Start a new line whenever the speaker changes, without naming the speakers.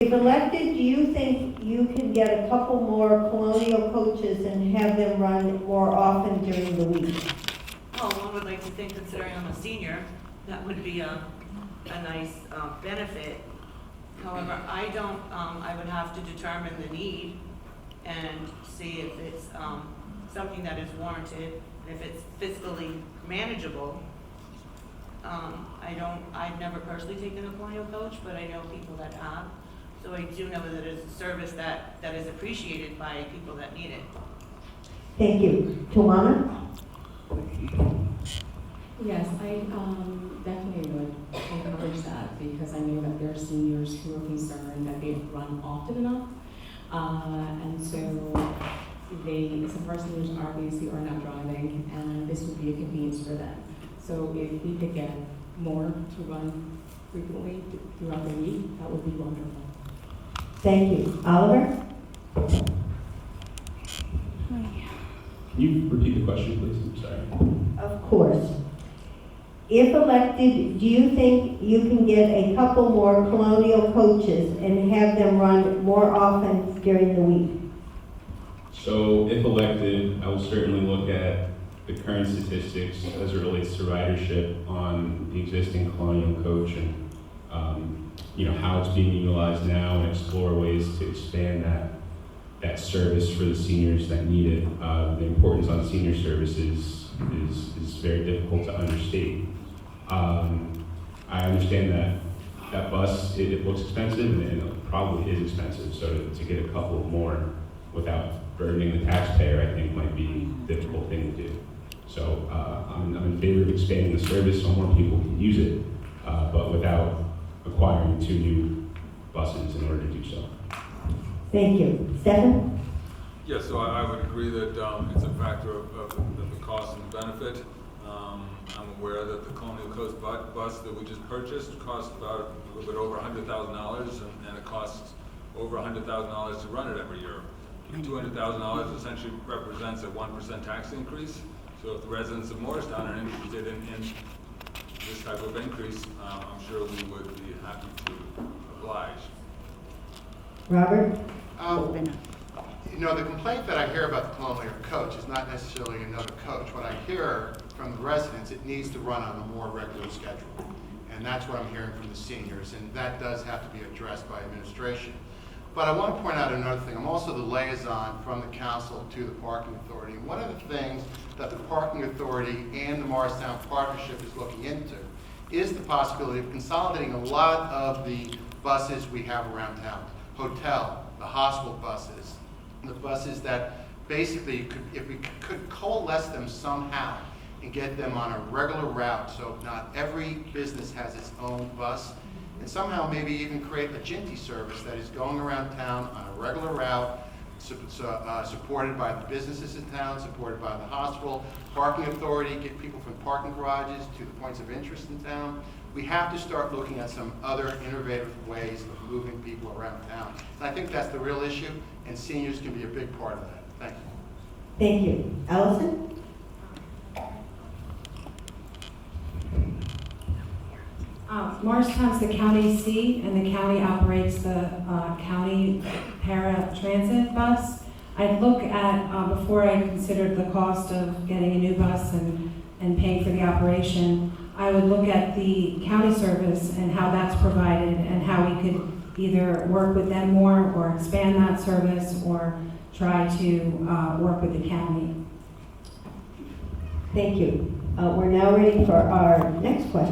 If elected, do you think you can get a couple more Colonial coaches and have them run more often during the week?
Well, one would like to think, considering I'm a senior, that would be a nice benefit. However, I would have to determine the need and see if it's something that is warranted, if it's fiscally manageable. I've never personally taken a Colonial coach, but I know people that have. So I do know that it's a service that is appreciated by people that need it.
Thank you. Tawanna?
Yes, I definitely would encourage that because I know that there are seniors who are concerned that they don't run often enough. And so some seniors obviously are not driving, and this would be a convenience for them. So if we could get more to run frequently throughout the week, that would be wonderful.
Thank you. Oliver?
Can you repeat the question, please? I'm sorry.
Of course. If elected, do you think you can get a couple more Colonial coaches and have them run more often during the week?
So if elected, I will certainly look at the current statistics as it relates to ridership on the existing Colonial coach and how it's being utilized now, and explore ways to expand that service for the seniors that need it. The importance on senior services is very difficult to understate. I understand that bus, it looks expensive and it probably is expensive, so to get a couple more without burdening the taxpayer, I think might be a difficult thing to do. So I'm in favor of expanding the service so more people can use it, but without acquiring 2 new buses in order to do so.
Thank you. Stefan?
Yes, so I would agree that it's a factor of the cost and benefit. I'm aware that the Colonial Coast bus that we just purchased cost about a little bit over $100,000, and it costs over $100,000 to run it every year. $200,000 essentially represents a 1% tax increase. So if the residents of Morristown are interested in this type of increase, I'm sure we would be happy to oblige.
Robert?
The complaint that I hear about the Colonial coach is not necessarily another coach. What I hear from the residents, it needs to run on a more regular schedule. And that's what I'm hearing from the seniors, and that does have to be addressed by administration. But I want to point out another thing. I'm also the liaison from the council to the parking authority. And one of the things that the parking authority and the Morristown partnership is looking into is the possibility of consolidating a lot of the buses we have around town. Hotel, the hospital buses, the buses that basically, if we could coalesce them somehow and get them on a regular route, so not every business has its own bus, and somehow maybe even create a Ginty service that is going around town on a regular route, supported by the businesses in town, supported by the hospital, parking authority, get people from parking garages to the points of interest in town. We have to start looking at some other innovative ways of moving people around town. And I think that's the real issue, and seniors can be a big part of that. Thank you.
Thank you. Alison?
Morristown's the county seat, and the county operates the county para-transit bus. I'd look at, before I considered the cost of getting a new bus and paying for the operation, I would look at the county service and how that's provided and how we could either work with them more or expand that service or try to work with the county.
Thank you. We're now ready for our next question.